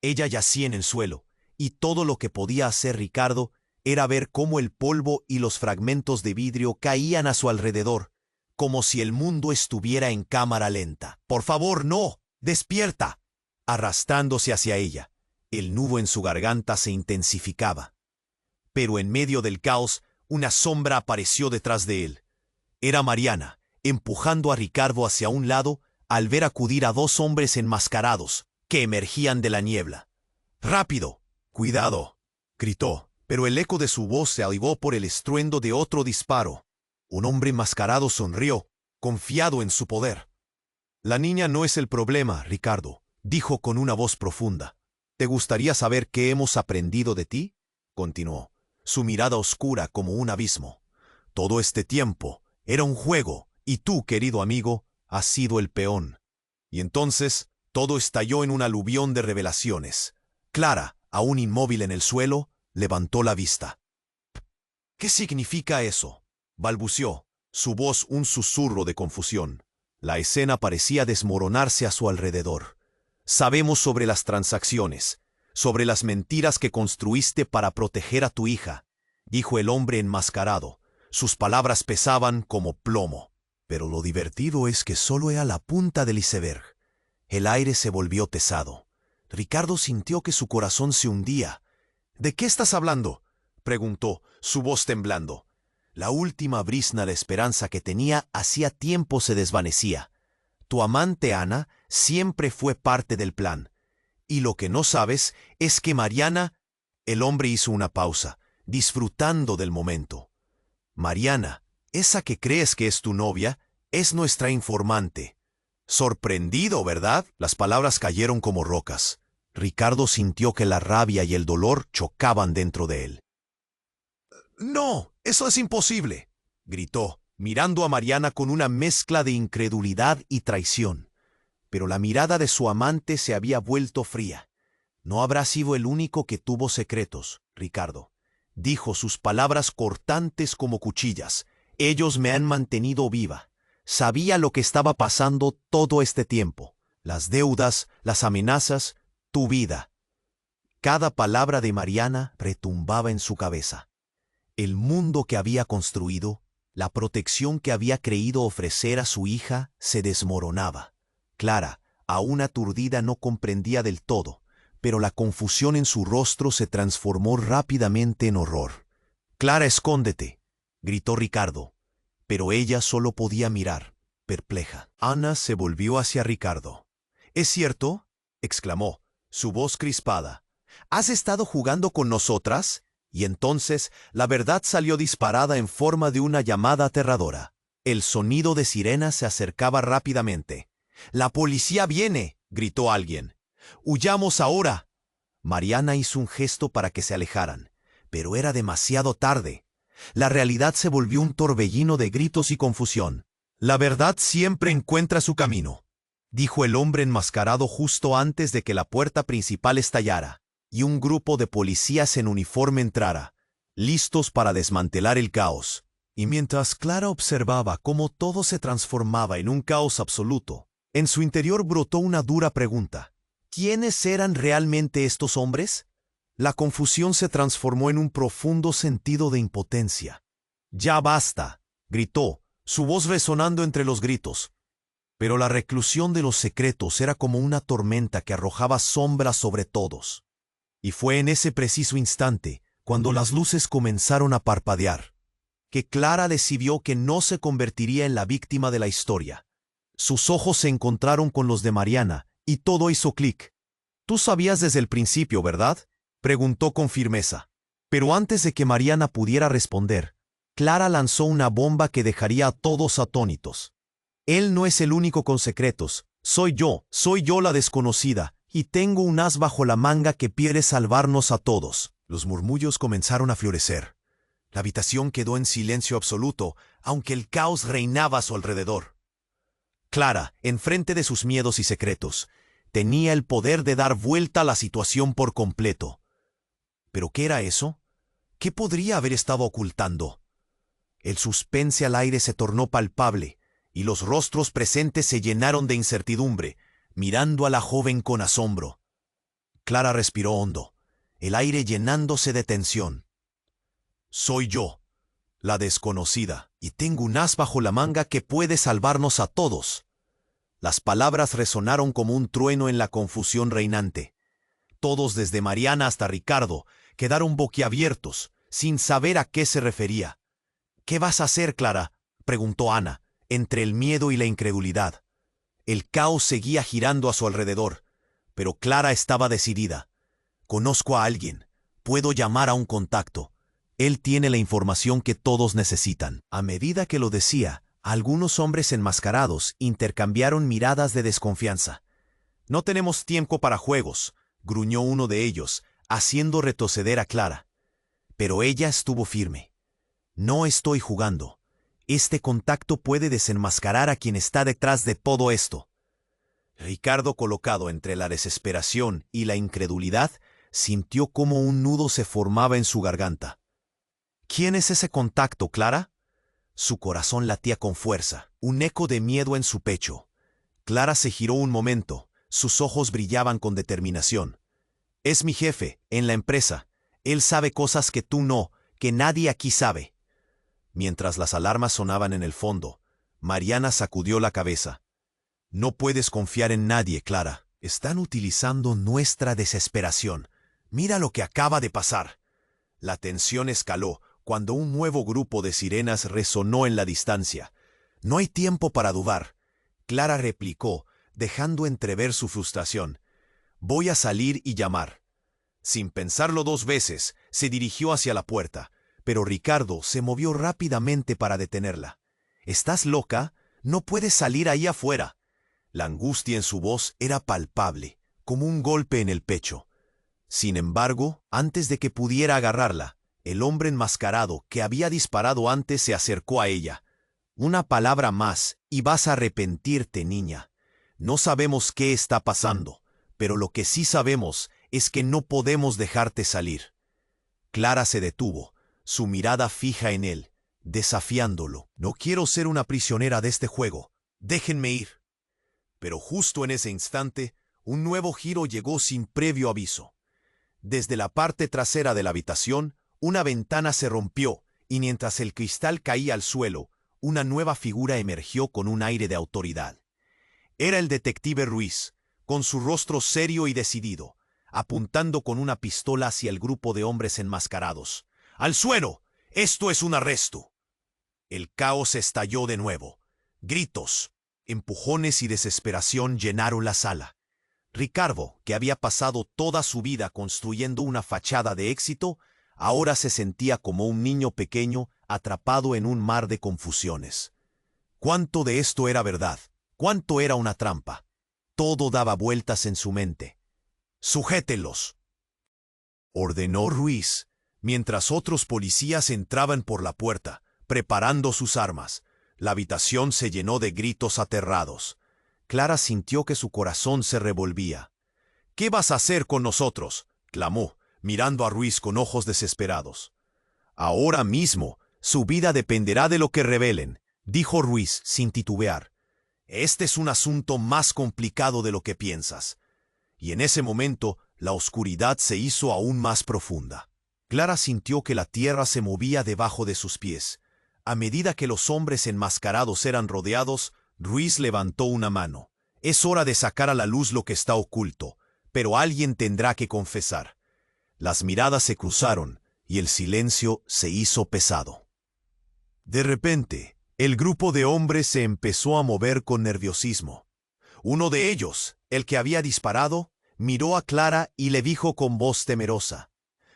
Ella yacía en el suelo, y todo lo que podía hacer Ricardo era ver cómo el polvo y los fragmentos de vidrio caían a su alrededor, como si el mundo estuviera en cámara lenta. «¡Por favor, no! ¡Despierta!», arrastrándose hacia ella. El nudo en su garganta se intensificaba. Pero en medio del caos, una sombra apareció detrás de él. Era Mariana, empujando a Ricardo hacia un lado al ver acudir a dos hombres enmascarados que emergían de la niebla. «¡Rápido! ¡Cuidado!», gritó, pero el eco de su voz se ahogó por el estruendo de otro disparo. Un hombre enmascarado sonrió, confiado en su poder. «La niña no es el problema, Ricardo», dijo con una voz profunda. «¿Te gustaría saber qué hemos aprendido de ti?», continuó, su mirada oscura como un abismo. «Todo este tiempo era un juego, y tú, querido amigo, has sido el peón». Y entonces todo estalló en un aluvión de revelaciones. Clara Aún inmóvil en el suelo, levantó la vista. «¿Qué significa eso?», balbuceó, su voz un susurro de confusión. La escena parecía desmoronarse a su alrededor. «Sabemos sobre las transacciones, sobre las mentiras que construiste para proteger a tu hija», dijo el hombre enmascarado. Sus palabras pesaban como plomo. Pero lo divertido es que solo era la punta del iceberg. El aire se volvió pesado. Ricardo sintió que su corazón se hundía. «¿De qué estás hablando?», preguntó, su voz temblando. La última brizna de esperanza que tenía hacía tiempo se desvanecía. «Tu amante Ana siempre fue parte del plan. Y lo que no sabes es que Mariana...» El hombre hizo una pausa, disfrutando del momento. «Mariana, esa que crees que es tu novia, es nuestra informante». Sorprendido, ¿verdad? Las palabras cayeron como rocas. Ricardo sintió que la rabia y el dolor chocaban dentro de él. «No, eso es imposible», gritó, mirando a Mariana con una mezcla de incredulidad y traición. Pero la mirada de su amante se había vuelto fría. «No habrá sido el único que tuvo secretos, Ricardo», dijo, sus palabras cortantes como cuchillas. «Ellos me han mantenido viva. Sabía lo que estaba pasando todo este tiempo. Las deudas, las amenazas, tu vida». Cada palabra de Mariana retumbaba en su cabeza. El mundo que había construido, la protección que había creído ofrecer a su hija, se desmoronaba. Clara, aún aturdida, no comprendía del todo, pero la confusión en su rostro se transformó rápidamente en horror. «Clara, escóndete», gritó Ricardo, pero ella solo podía mirar, perpleja. Ana se volvió hacia Ricardo. «¿Es cierto?», exclamó, su voz crispada. «¿Has estado jugando con nosotras?». Y entonces la verdad salió disparada en forma de una llamada aterradora. El sonido de sirenas se acercaba rápidamente. «¡La policía viene!», gritó alguien. «¡Huyamos ahora!». Mariana hizo un gesto para que se alejaran, pero era demasiado tarde. La realidad se volvió un torbellino de gritos y confusión. «La verdad siempre encuentra su camino», dijo el hombre enmascarado justo antes de que la puerta principal estallara y un grupo de policías en uniforme entrara, listos para desmantelar el caos. Y mientras Clara observaba cómo todo se transformaba en un caos absoluto, en su interior brotó una dura pregunta. ¿Quiénes eran realmente estos hombres? La confusión se transformó en un profundo sentido de impotencia. «Ya basta», gritó, su voz resonando entre los gritos. Pero la reclusión de los secretos era como una tormenta que arrojaba sombras sobre todos. Y fue en ese preciso instante, cuando las luces comenzaron a parpadear, que Clara decidió que no se convertiría en la víctima de la historia. Sus ojos se encontraron con los de Mariana, y todo hizo clic. «Tú sabías desde el principio, ¿verdad?», preguntó con firmeza. Pero antes de que Mariana pudiera responder, Clara lanzó una bomba que dejaría a todos atónitos. «Él no es el único con secretos. Soy yo la desconocida, y tengo un as bajo la manga que quiere salvarnos a todos». Los murmullos comenzaron a florecer. La habitación quedó en silencio absoluto, aunque el caos reinaba a su alrededor. Clara, enfrente de sus miedos y secretos, tenía el poder de dar vuelta a la situación por completo. ¿Pero qué era eso? ¿Qué podría haber estado ocultando? El suspense al aire se tornó palpable, y los rostros presentes se llenaron de incertidumbre, mirando a la joven con asombro. Clara respiró hondo, el aire llenándose de tensión. «Soy yo, la desconocida, y tengo un as bajo la manga que puede salvarnos a todos». Las palabras resonaron como un trueno en la confusión reinante. Todos, desde Mariana hasta Ricardo, quedaron boquiabiertos, sin saber a qué se refería. «¿Qué vas a hacer, Clara?», preguntó Ana, entre el miedo y la incredulidad. El caos seguía girando a su alrededor, pero Clara estaba decidida. «Conozco a alguien. Puedo llamar a un contacto. Él tiene la información que todos necesitan». A medida que lo decía, algunos hombres enmascarados intercambiaron miradas de desconfianza. «No tenemos tiempo para juegos», gruñó uno de ellos, haciendo retroceder a Clara. Pero ella estuvo firme. «No estoy jugando. Este contacto puede desenmascarar a quien está detrás de todo esto». Ricardo, colocado entre la desesperación y la incredulidad, sintió cómo un nudo se formaba en su garganta. ¿Quién es ese contacto, Clara? Su corazón latía con fuerza, un eco de miedo en su pecho. Clara se giró un momento, sus ojos brillaban con determinación. Es mi jefe, en la empresa. Él sabe cosas que tú no, que nadie aquí sabe. Mientras las alarmas sonaban en el fondo, Mariana sacudió la cabeza. No puedes confiar en nadie, Clara. Están utilizando nuestra desesperación. Mira lo que acaba de pasar. La tensión escaló cuando un nuevo grupo de sirenas resonó en la distancia. No hay tiempo para dudar. Clara replicó, dejando entrever su frustración. Voy a salir y llamar. Sin pensarlo 2 veces, se dirigió hacia la puerta, pero Ricardo se movió rápidamente para detenerla. ¿Estás loca? No puedes salir ahí afuera. La angustia en su voz era palpable, como un golpe en el pecho. Sin embargo, antes de que pudiera agarrarla, el hombre enmascarado que había disparado antes se acercó a ella. Una palabra más y vas a arrepentirte, niña. No sabemos qué está pasando, pero lo que sí sabemos es que no podemos dejarte salir. Clara se detuvo, su mirada fija en él, desafiándolo. No quiero ser una prisionera de este juego. Déjenme ir. Pero justo en ese instante, un nuevo giro llegó sin previo aviso. Desde la parte trasera de la habitación, una ventana se rompió, y mientras el cristal caía al suelo, una nueva figura emergió con un aire de autoridad. Era el detective Ruiz, con su rostro serio y decidido, apuntando con una pistola hacia el grupo de hombres enmascarados. ¡Al suelo! ¡Esto es un arresto! El caos estalló de nuevo. Gritos, empujones y desesperación llenaron la sala. Ricardo, que había pasado toda su vida construyendo una fachada de éxito, ahora se sentía como un niño pequeño atrapado en un mar de confusiones. ¿Cuánto de esto era verdad? ¿Cuánto era una trampa? Todo daba vueltas en su mente. «¡Sujételos!», ordenó Ruiz, mientras otros policías entraban por la puerta, preparando sus armas. La habitación se llenó de gritos aterrados. Clara sintió que su corazón se revolvía. «¿Qué vas a hacer con nosotros?», clamó, mirando a Ruiz con ojos desesperados. «Ahora mismo, su vida dependerá de lo que revelen», dijo Ruiz sin titubear. «Este es un asunto más complicado de lo que piensas». Y en ese momento, la oscuridad se hizo aún más profunda. Clara sintió que la tierra se movía debajo de sus pies. A medida que los hombres enmascarados eran rodeados, Ruiz levantó una mano. «Es hora de sacar a la luz lo que está oculto, pero alguien tendrá que confesar». Las miradas se cruzaron y el silencio se hizo pesado. De repente, el grupo de hombres se empezó a mover con nerviosismo. Uno de ellos, el que había disparado, miró a Clara y le dijo con voz temerosa: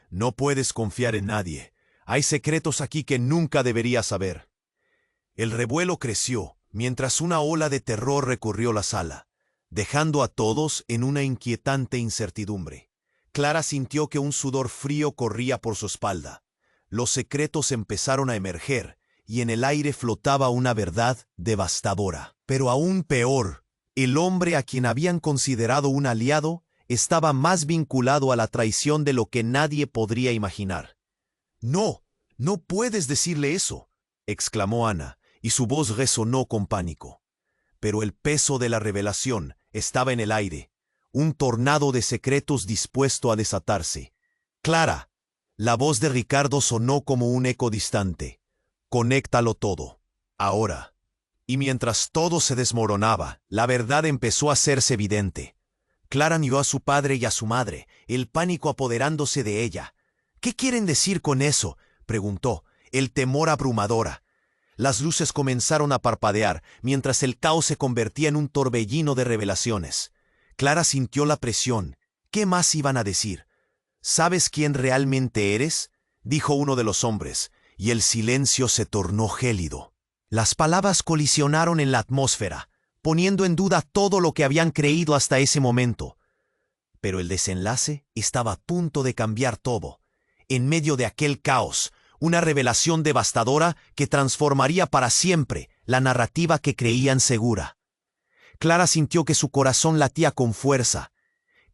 «No puedes confiar en nadie. Hay secretos aquí que nunca deberías saber». El revuelo creció mientras una ola de terror recorrió la sala, dejando a todos en una inquietante incertidumbre. Clara sintió que un sudor frío corría por su espalda. Los secretos empezaron a emerger y en el aire flotaba una verdad devastadora. Pero aún peor, el hombre a quien habían considerado un aliado estaba más vinculado a la traición de lo que nadie podría imaginar. «No, no puedes decirle eso», exclamó Ana, y su voz resonó con pánico. Pero el peso de la revelación estaba en el aire, un tornado de secretos dispuesto a desatarse. «Clara», la voz de Ricardo sonó como un eco distante. «Conéctalo todo, ahora». Y mientras todo se desmoronaba, la verdad empezó a hacerse evidente. Clara miró a su padre y a su madre, el pánico apoderándose de ella. «¿Qué quieren decir con eso?», preguntó, el temor abrumadora. Las luces comenzaron a parpadear, mientras el caos se convertía en un torbellino de revelaciones. Clara sintió la presión. ¿Qué más iban a decir? «¿Sabes quién realmente eres?», dijo uno de los hombres, y el silencio se tornó gélido. Las palabras colisionaron en la atmósfera, poniendo en duda todo lo que habían creído hasta ese momento. Pero el desenlace estaba a punto de cambiar todo. En medio de aquel caos, una revelación devastadora que transformaría para siempre la narrativa que creían segura. Clara sintió que su corazón latía con fuerza.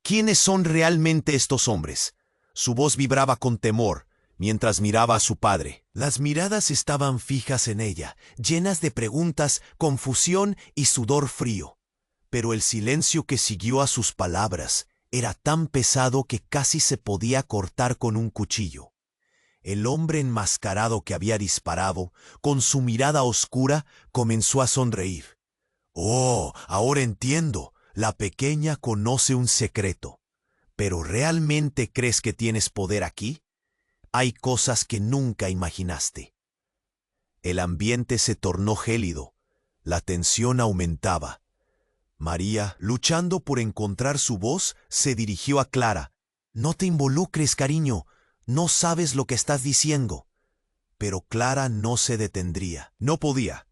¿Quiénes son realmente estos hombres? Su voz vibraba con temor mientras miraba a su padre. Las miradas estaban fijas en ella, llenas de preguntas, confusión y sudor frío. Pero el silencio que siguió a sus palabras era tan pesado que casi se podía cortar con un cuchillo. El hombre enmascarado que había disparado, con su mirada oscura, comenzó a sonreír. «Oh, ahora entiendo. La pequeña conoce un secreto. ¿Pero realmente crees que tienes poder aquí? Hay cosas que nunca imaginaste». El ambiente se tornó gélido. La tensión aumentaba. María, luchando por encontrar su voz, se dirigió a Clara. «No te involucres, cariño. No sabes lo que estás diciendo». Pero Clara no se detendría. No podía.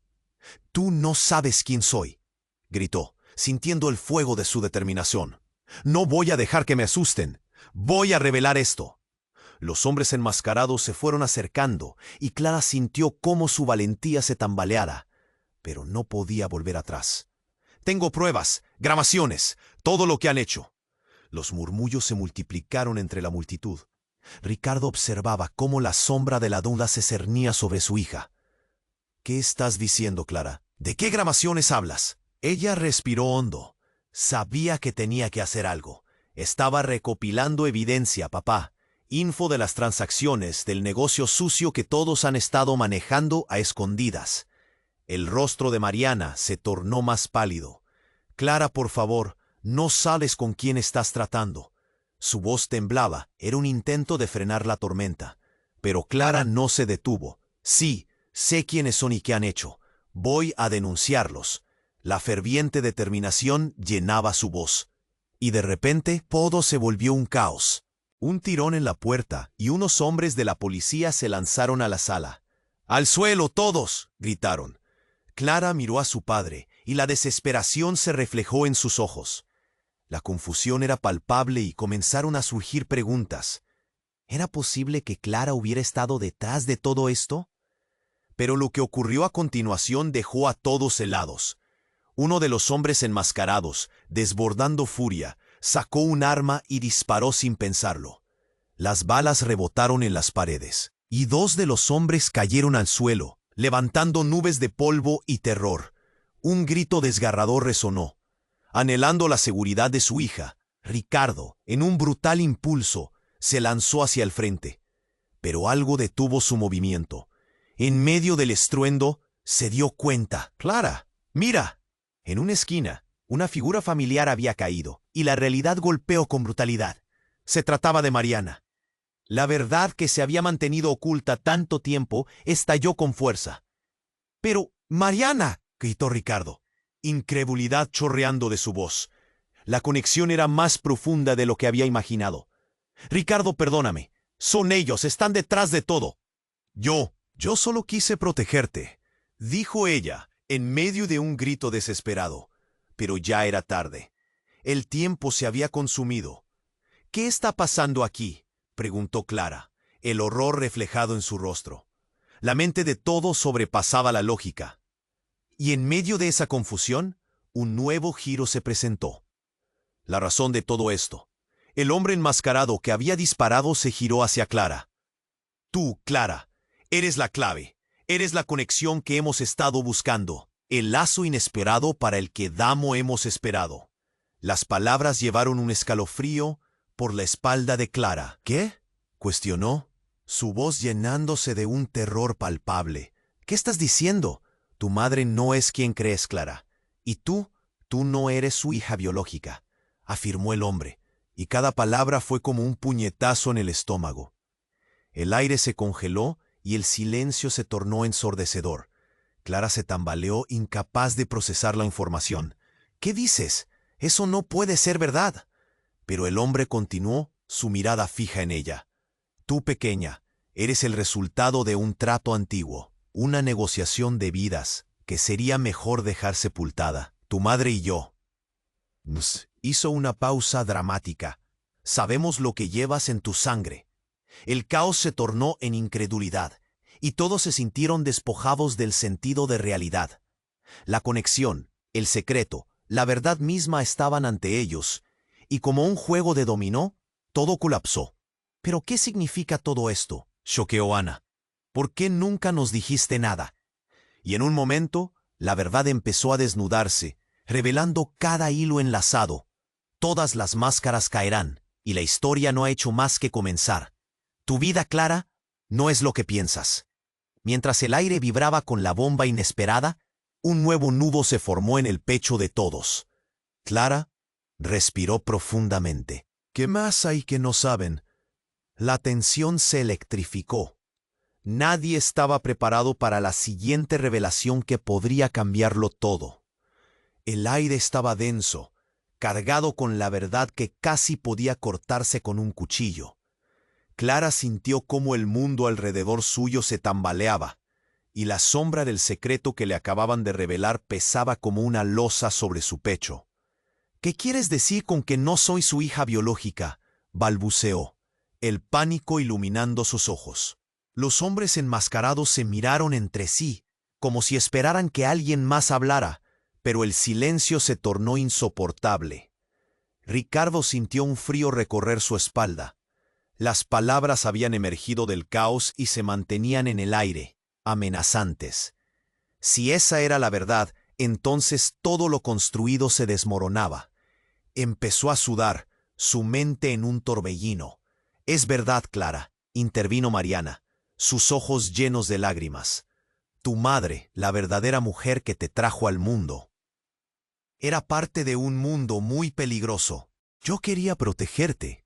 «Tú no sabes quién soy», gritó, sintiendo el fuego de su determinación. «No voy a dejar que me asusten. Voy a revelar esto». Los hombres enmascarados se fueron acercando y Clara sintió cómo su valentía se tambaleara, pero no podía volver atrás. «Tengo pruebas, grabaciones, todo lo que han hecho». Los murmullos se multiplicaron entre la multitud. Ricardo observaba cómo la sombra de la duda se cernía sobre su hija. «¿Qué estás diciendo, Clara? ¿De qué grabaciones hablas?» Ella respiró hondo. Sabía que tenía que hacer algo. Estaba recopilando evidencia, papá. Info de las transacciones del negocio sucio que todos han estado manejando a escondidas. El rostro de Mariana se tornó más pálido. «Clara, por favor, no sales con quién estás tratando». Su voz temblaba. Era un intento de frenar la tormenta. Pero Clara no se detuvo. «Sí, sé quiénes son y qué han hecho. Voy a denunciarlos». La ferviente determinación llenaba su voz. Y de repente todo se volvió un caos. Un tirón en la puerta y unos hombres de la policía se lanzaron a la sala. «¡Al suelo todos!», gritaron. Clara miró a su padre y la desesperación se reflejó en sus ojos. La confusión era palpable y comenzaron a surgir preguntas. ¿Era posible que Clara hubiera estado detrás de todo esto? Pero lo que ocurrió a continuación dejó a todos helados. Uno de los hombres enmascarados, desbordando furia, sacó un arma y disparó sin pensarlo. Las balas rebotaron en las paredes, y dos de los hombres cayeron al suelo, levantando nubes de polvo y terror. Un grito desgarrador resonó. Anhelando la seguridad de su hija, Ricardo, en un brutal impulso, se lanzó hacia el frente. Pero algo detuvo su movimiento. En medio del estruendo, se dio cuenta. «Clara, mira». En una esquina, una figura familiar había caído, y la realidad golpeó con brutalidad. Se trataba de Mariana. La verdad que se había mantenido oculta tanto tiempo estalló con fuerza. «¡Pero, Mariana!», gritó Ricardo, incredulidad chorreando de su voz. La conexión era más profunda de lo que había imaginado. «Ricardo, perdóname. Son ellos, están detrás de todo». Yo solo quise protegerte», dijo ella, en medio de un grito desesperado. Pero ya era tarde. El tiempo se había consumido. «¿Qué está pasando aquí?», preguntó Clara, el horror reflejado en su rostro. La mente de todos sobrepasaba la lógica. Y en medio de esa confusión, un nuevo giro se presentó. La razón de todo esto. El hombre enmascarado que había disparado se giró hacia Clara. «Tú, Clara, eres la clave. Eres la conexión que hemos estado buscando. El lazo inesperado para el que damo hemos esperado». Las palabras llevaron un escalofrío por la espalda de Clara. «¿Qué?», cuestionó, su voz llenándose de un terror palpable. «¿Qué estás diciendo? Tu madre no es quien crees, Clara. Y tú no eres su hija biológica», afirmó el hombre, y cada palabra fue como un puñetazo en el estómago. El aire se congeló y el silencio se tornó ensordecedor. Clara se tambaleó, incapaz de procesar la información. «¿Qué dices? Eso no puede ser verdad». Pero el hombre continuó, su mirada fija en ella. «Tú, pequeña, eres el resultado de un trato antiguo, una negociación de vidas que sería mejor dejar sepultada. Tu madre y yo». Hizo una pausa dramática. «Sabemos lo que llevas en tu sangre». El caos se tornó en incredulidad, y todos se sintieron despojados del sentido de realidad. La conexión, el secreto, la verdad misma estaban ante ellos, y como un juego de dominó, todo colapsó. ¿Pero qué significa todo esto?, choqueó Ana. ¿Por qué nunca nos dijiste nada? Y en un momento, la verdad empezó a desnudarse, revelando cada hilo enlazado. Todas las máscaras caerán, y la historia no ha hecho más que comenzar. Tu vida, Clara, no es lo que piensas. Mientras el aire vibraba con la bomba inesperada, un nuevo nudo se formó en el pecho de todos. Clara respiró profundamente. ¿Qué más hay que no saben? La tensión se electrificó. Nadie estaba preparado para la siguiente revelación que podría cambiarlo todo. El aire estaba denso, cargado con la verdad que casi podía cortarse con un cuchillo. Clara sintió cómo el mundo alrededor suyo se tambaleaba, y la sombra del secreto que le acababan de revelar pesaba como una losa sobre su pecho. ¿Qué quieres decir con que no soy su hija biológica?, balbuceó, el pánico iluminando sus ojos. Los hombres enmascarados se miraron entre sí, como si esperaran que alguien más hablara, pero el silencio se tornó insoportable. Ricardo sintió un frío recorrer su espalda. Las palabras habían emergido del caos y se mantenían en el aire, amenazantes. Si esa era la verdad, entonces todo lo construido se desmoronaba. Empezó a sudar, su mente en un torbellino. «Es verdad, Clara», intervino Mariana, sus ojos llenos de lágrimas. «Tu madre, la verdadera mujer que te trajo al mundo, era parte de un mundo muy peligroso. Yo quería protegerte,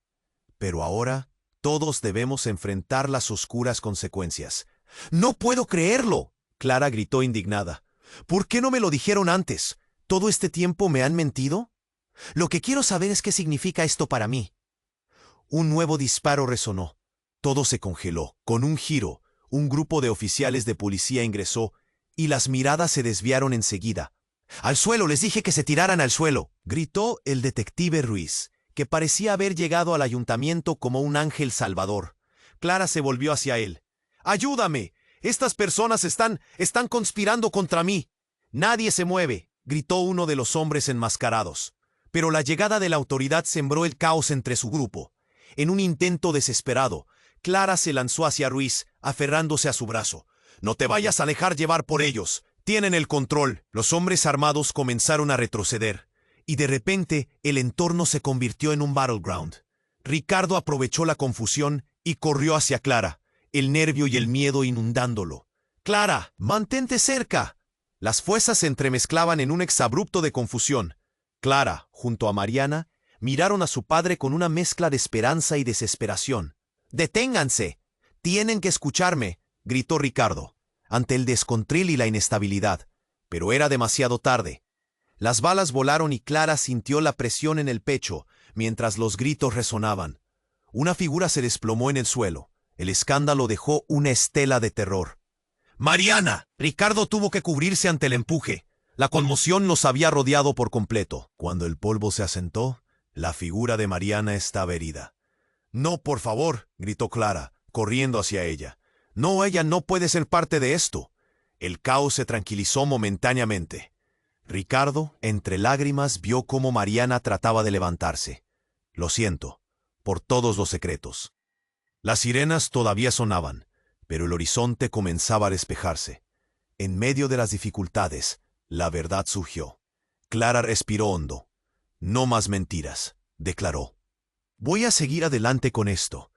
pero ahora todos debemos enfrentar las oscuras consecuencias». «¡No puedo creerlo!», Clara gritó indignada. «¿Por qué no me lo dijeron antes? ¿Todo este tiempo me han mentido? Lo que quiero saber es qué significa esto para mí». Un nuevo disparo resonó. Todo se congeló. Con un giro, un grupo de oficiales de policía ingresó y las miradas se desviaron enseguida. «¡Al suelo! ¡Les dije que se tiraran al suelo!», gritó el detective Ruiz, que parecía haber llegado al ayuntamiento como un ángel salvador. Clara se volvió hacia él. «¡Ayúdame! Estas personas están conspirando contra mí». «Nadie se mueve», gritó uno de los hombres enmascarados. Pero la llegada de la autoridad sembró el caos entre su grupo. En un intento desesperado, Clara se lanzó hacia Ruiz, aferrándose a su brazo. «No te vayas a dejar llevar por ellos. Tienen el control». Los hombres armados comenzaron a retroceder, y de repente el entorno se convirtió en un battleground. Ricardo aprovechó la confusión y corrió hacia Clara, el nervio y el miedo inundándolo. «¡Clara, mantente cerca!». Las fuerzas se entremezclaban en un exabrupto de confusión. Clara, junto a Mariana, miraron a su padre con una mezcla de esperanza y desesperación. «¡Deténganse! Tienen que escucharme», gritó Ricardo, ante el descontrol y la inestabilidad. Pero era demasiado tarde. Las balas volaron y Clara sintió la presión en el pecho, mientras los gritos resonaban. Una figura se desplomó en el suelo. El escándalo dejó una estela de terror. «¡Mariana!». Ricardo tuvo que cubrirse ante el empuje. La conmoción los había rodeado por completo. Cuando el polvo se asentó, la figura de Mariana estaba herida. «No, por favor», gritó Clara, corriendo hacia ella. «No, ella no puede ser parte de esto». El caos se tranquilizó momentáneamente. Ricardo, entre lágrimas, vio cómo Mariana trataba de levantarse. «Lo siento, por todos los secretos». Las sirenas todavía sonaban, pero el horizonte comenzaba a despejarse. En medio de las dificultades, la verdad surgió. Clara respiró hondo. «No más mentiras», declaró. «Voy a seguir adelante con esto».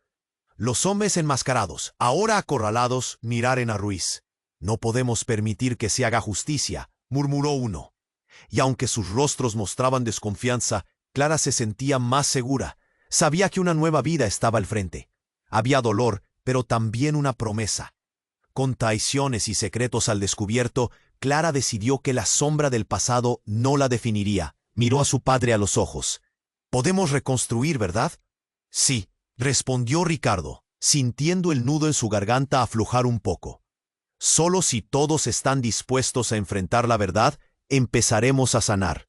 Los hombres enmascarados, ahora acorralados, miraron a Ruiz. «No podemos permitir que se haga justicia», murmuró uno. Y aunque sus rostros mostraban desconfianza, Clara se sentía más segura. Sabía que una nueva vida estaba al frente. Había dolor, pero también una promesa. Con traiciones y secretos al descubierto, Clara decidió que la sombra del pasado no la definiría. Miró a su padre a los ojos. «Podemos reconstruir, ¿verdad?». «Sí», respondió Ricardo, sintiendo el nudo en su garganta aflojar un poco. «Solo si todos están dispuestos a enfrentar la verdad, empezaremos a sanar».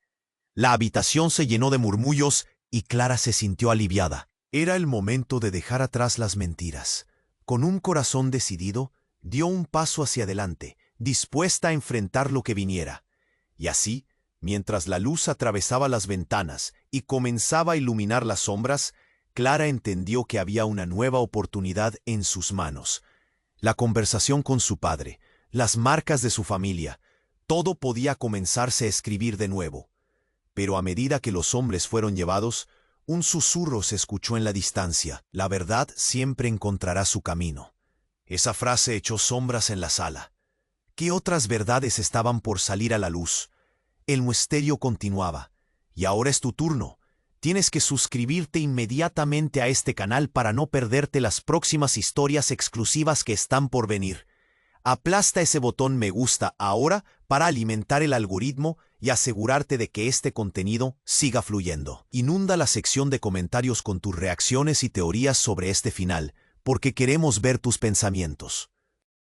La habitación se llenó de murmullos y Clara se sintió aliviada. Era el momento de dejar atrás las mentiras. Con un corazón decidido, dio un paso hacia adelante, dispuesta a enfrentar lo que viniera. Y así, Mientras la luz atravesaba las ventanas y comenzaba a iluminar las sombras, Clara entendió que había una nueva oportunidad en sus manos. La conversación con su padre, las marcas de su familia, todo podía comenzarse a escribir de nuevo. Pero a medida que los hombres fueron llevados, un susurro se escuchó en la distancia: la verdad siempre encontrará su camino. Esa frase echó sombras en la sala. ¿Qué otras verdades estaban por salir a la luz? El misterio continuaba. Y ahora es tu turno. Tienes que suscribirte inmediatamente a este canal para no perderte las próximas historias exclusivas que están por venir. Aplasta ese botón me gusta ahora para alimentar el algoritmo y asegurarte de que este contenido siga fluyendo. Inunda la sección de comentarios con tus reacciones y teorías sobre este final, porque queremos ver tus pensamientos.